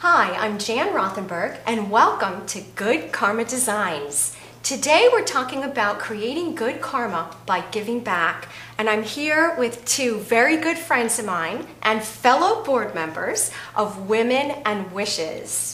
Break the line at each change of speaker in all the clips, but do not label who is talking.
Hi, I'm Jan Rothenberg, and welcome to Good Karma Designs. Today we're talking about creating good karma by giving back, and I'm here with two very good friends of mine and fellow board members of Women and Wishes.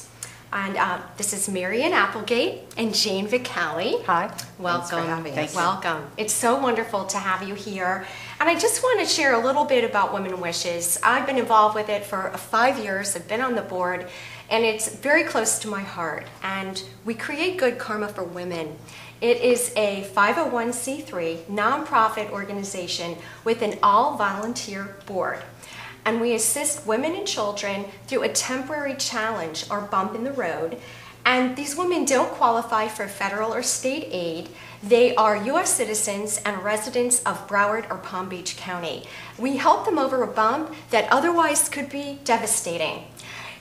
And this is Marian Applegate and Jane Vicali.
Hi.
Welcome.
Thanks for having us.
Welcome. It's so wonderful to have you here. And I just want to share a little bit about Women Wishes. I've been involved with it for 5 years. I've been on the board, and it's very close to my heart. And we create good karma for women. It is a 501c3 nonprofit organization with an all-volunteer board. And we assist women and children through a temporary challenge or bump in the road. And these women don't qualify for federal or state aid. They are U.S. citizens and residents of Broward or Palm Beach County. We help them over a bump that otherwise could be devastating.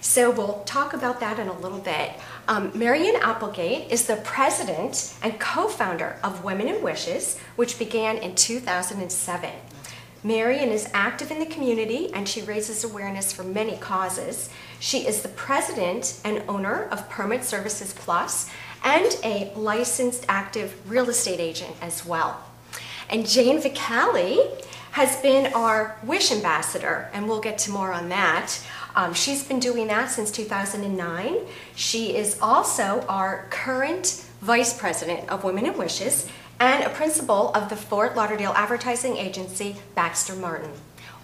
So we'll talk about that in a little bit. Marian Applegate is the president and co-founder of Women and Wishes, which began in 2007. Marian is active in the community and she raises awareness for many causes. She is the president and owner of Permit Services Plus and a licensed active real estate agent as well. And Jane Vicali has been our Wish Ambassador, and we'll get to more on that. She's been doing that since 2009. She is also our current vice president of Women and Wishes and a principal of the Fort Lauderdale advertising agency, Baxter Martin.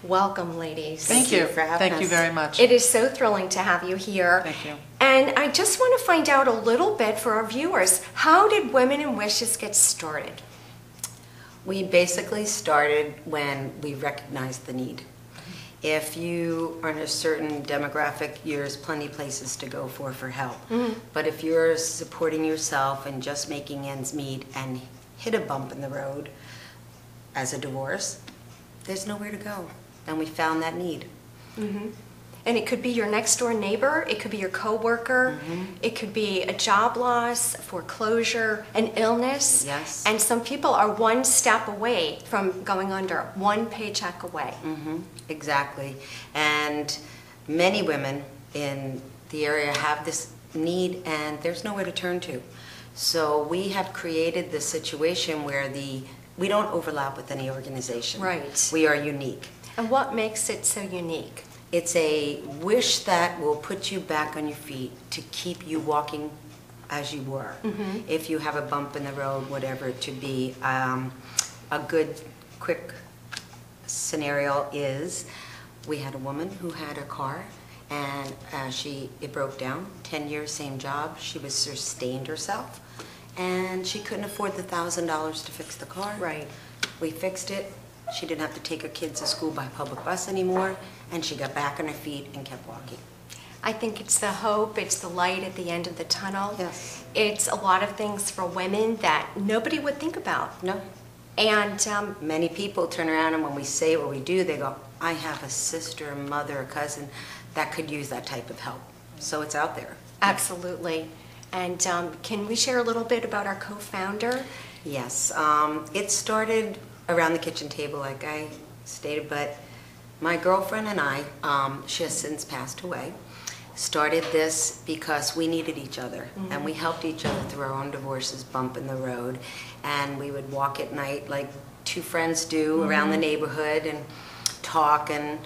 Welcome, ladies.
Thank you for having us. Thank you very much.
It is so thrilling to have you here.
Thank you.
And I just want to find out a little bit for our viewers. How did Women and Wishes get started?
We basically started when we recognized the need. If you are in a certain demographic, there's plenty of places to go for help. But if you're supporting yourself and just making ends meet and hit a bump in the road as a divorce, there's nowhere to go. And we found that need.
And it could be your next door neighbor, it could be your coworker, it could be a job loss, foreclosure, an illness.
Yes.
And some people are one step away from going under, one paycheck away.
Exactly. And many women in the area have this need and there's nowhere to turn to. So we have created this situation where we don't overlap with any organization.
Right.
We are unique.
And what makes it so unique?
It's a wish that will put you back on your feet to keep you walking as you were. If you have a bump in the road, whatever it to be, a good, quick scenario is we had a woman who had a car and it broke down. 10 years, same job. She was sustained herself and she couldn't afford the $1,000 to fix the car.
Right.
We fixed it. She didn't have to take her kids to school by public bus anymore, and she got back on her feet and kept walking.
I think it's the hope, it's the light at the end of the tunnel.
Yes.
It's a lot of things for women that nobody would think about.
No.
And
many people turn around and when we say what we do, they go, I have a sister, a mother, a cousin that could use that type of help. So it's out there.
Absolutely. And can we share a little bit about our co-founder?
Yes. It started around the kitchen table, like I stated, but my girlfriend and I, she has since passed away, started this because we needed each other and we helped each other through our own divorces, bump in the road, and we would walk at night like two friends do around the neighborhood and talk, and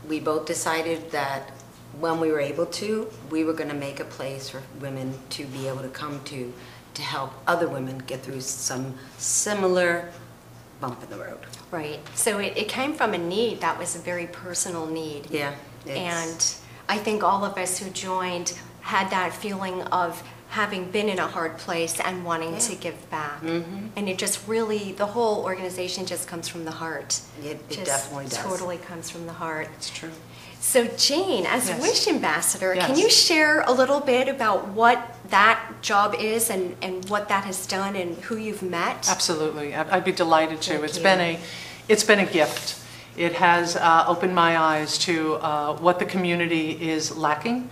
we both decided that when we were able to, we were going to make a place for women to be able to come to help other women get through some similar bump in the road.
Right. So it came from a need that was a very personal need.
Yeah.
And I think all of us who joined had that feeling of having been in a hard place and wanting to give back. And it just really, the whole organization just comes from the heart.
It definitely does.
Totally comes from the heart.
It's true.
So Jane, as Wish Ambassador,
Yes.
can you share a little bit about what that job is and what that has done and who you've met?
Absolutely. I'd be delighted to.
Thank
It's been a gift. It has opened my eyes to what the community is lacking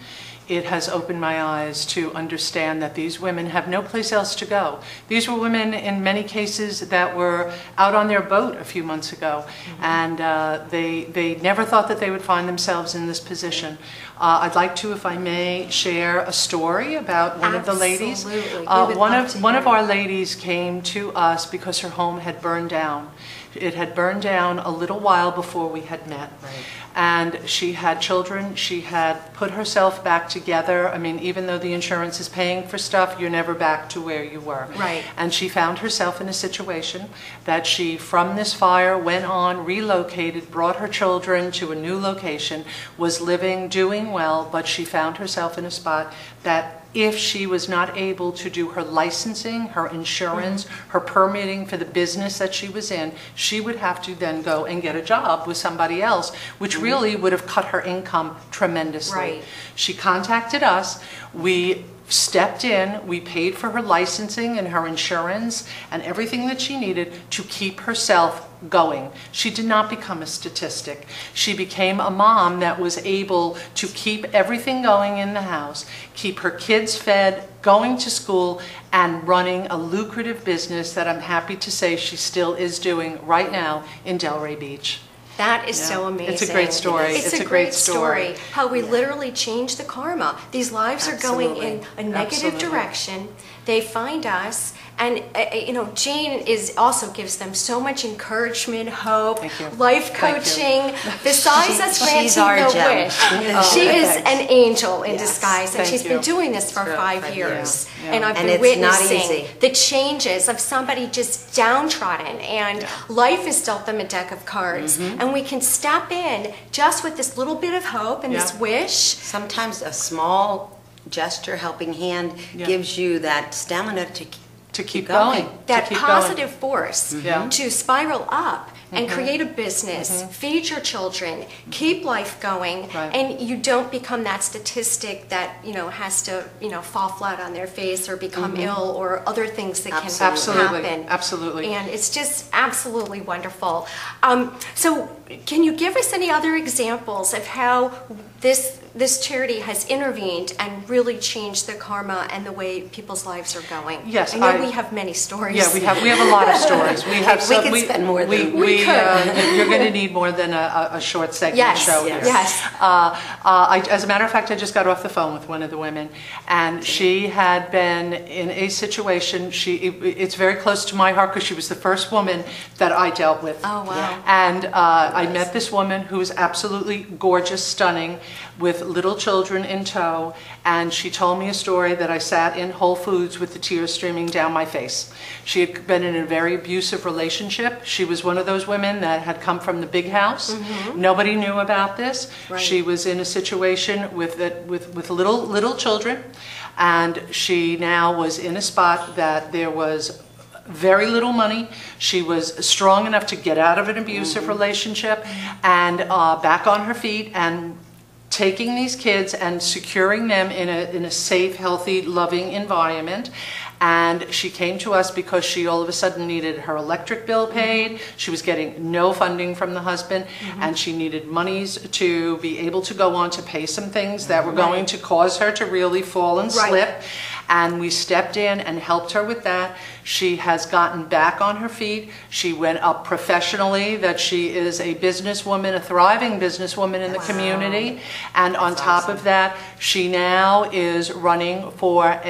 it has opened my eyes to understand that these women have no place else to go. These were women, in many cases, that were out on their boat a few months ago, and they never thought that they would find themselves in this position. I'd like to, if I may, share a story about one of the ladies.
Absolutely.
One of our ladies came to us because her home had burned down. It had burned down a little while before we had met.
Right.
And she had children. She had put herself back together. I mean, even though the insurance is paying for stuff, you're never back to where you were.
Right.
And she found herself in a situation that she, from this fire, went on, relocated, brought her children to a new location, was living, doing well, but she found herself in a spot that if she was not able to do her licensing, her insurance, her permitting for the business that she was in, she would have to then go and get a job with somebody else, which really would have cut her income tremendously.
Right.
She contacted us. We stepped in, we paid for her licensing and her insurance and everything that she needed to keep herself going. She did not become a statistic. She became a mom that was able to keep everything going in the house, keep her kids fed, going to school, and running a lucrative business that I'm happy to say she still is doing right now in Delray Beach.
That is so amazing.
It's a great story.
It's a great story. How we literally change the karma. These lives are going in a negative direction. They find us, and you know, Jane also gives them so much encouragement, hope, life coaching. Besides us granting the wish, she is an angel in disguise, and she's been doing this for 5 years. And I've been witnessing the changes of somebody just downtrodden, and life has dealt them a deck of cards, and we can step in just with this little bit of hope and this wish.
Sometimes a small gesture, helping hand, gives you that stamina to keep going.
That positive force to spiral up and create a business, feed your children, keep life going, and you don't become that statistic that, you know, has to, you know, fall flat on their face or become ill or other things that can happen.
Absolutely.
And it's just absolutely wonderful. So can you give us any other examples of how this charity has intervened and really changed the karma and the way people's lives are going?
Yes,
I know we have many stories.
Yeah, we have a lot of stories. We have.
We can spend more than we could.
You're going to need more than a short segment show here.
Yes.
As a matter of fact, I just got off the phone with one of the women, and she had been in a situation. It's very close to my heart because she was the first woman that I dealt with.
Oh wow! Yeah.
And I met this woman who was absolutely gorgeous, stunning, with little children in tow, and she told me a story that I sat in Whole Foods with the tears streaming down my face. She had been in a very abusive relationship. She was one of those women that had come from the big house. Nobody knew about this. She was in a situation with little children, and she now was in a spot that there was very little money. She was strong enough to get out of an abusive relationship and back on her feet and taking these kids and securing them in a safe, healthy, loving environment. And she came to us because she all of a sudden needed her electric bill paid. She was getting no funding from the husband, and she needed monies to be able to go on to pay some things that were going to cause her to really fall and slip. And we stepped in and helped her with that. She has gotten back on her feet. She went up professionally, that she is a businesswoman, a thriving businesswoman in the community. And on top of that, she now is running for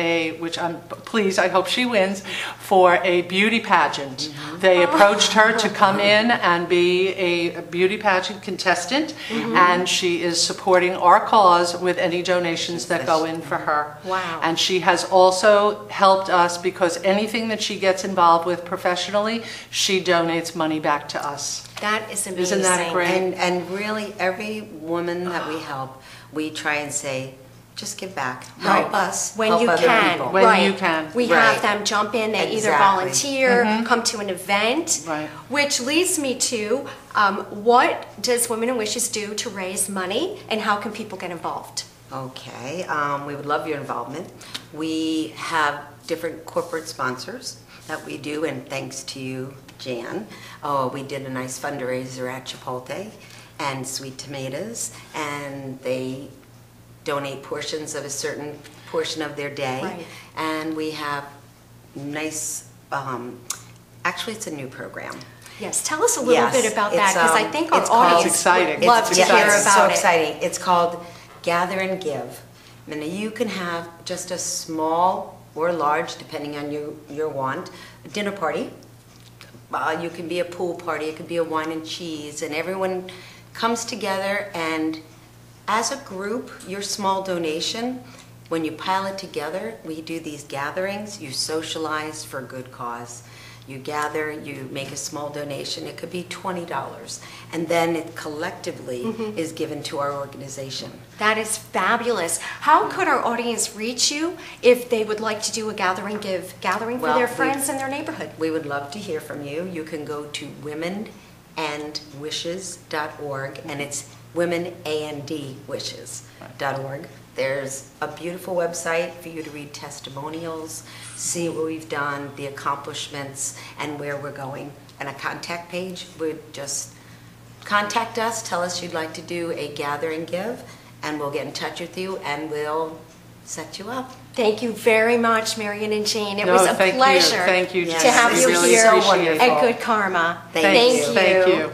I hope she wins, for a beauty pageant. They approached her to come in and be a beauty pageant contestant, and she is supporting our cause with any donations that go in for her.
Wow.
And she has also helped us because anything that she gets involved with professionally, she donates money back to us.
That is amazing.
Isn't that great?
And really, every woman that we help, we try and say, just give back. Help us.
When
help
you
other
can.
people.
When you can.
We have them jump in. They either volunteer, come to an event,
Right.
which leads me to what does Women in Wishes do to raise money, and how can people get involved?
Okay, we would love your involvement. We have different corporate sponsors that we do, and thanks to you, Jan. We did a nice fundraiser at Chipotle and Sweet Tomatoes, and they donate portions of a certain portion of their day.
Right.
And we have nice, actually, it's a new program.
Yes, tell us a little
Yes,
bit about that,
it's,
because I think our
it's called-
audience
It's exciting.
would love
It's
to hear
It's so
about it.
exciting. It's called Gather and Give. And you can have just a small or large, depending on your want, dinner party. You can be a pool party, it could be a wine and cheese, and everyone comes together, and as a group, your small donation, when you pile it together, we do these gatherings, you socialize for a good cause. You gather, you make a small donation, it could be $20, and then it collectively is given to our organization.
That is fabulous. How could our audience reach you if they would like to do a gathering for
Well,
their
we-
friends in their neighborhood?
We would love to hear from you. You can go to womenandwishes.org, and it's womenandwishes.org. There's a beautiful website for you to read testimonials, see what we've done, the accomplishments, and where we're going. And a contact page would just contact us, tell us you'd like to do a gather and give, and we'll get in touch with you and we'll set you up.
Thank you very much, Marion and Jane. It
No,
was a
thank you.
pleasure
Thank you,
to
Yes,
have
we
you
really
here
appreciate it.
at Good Karma.
Thank you.
Thank you.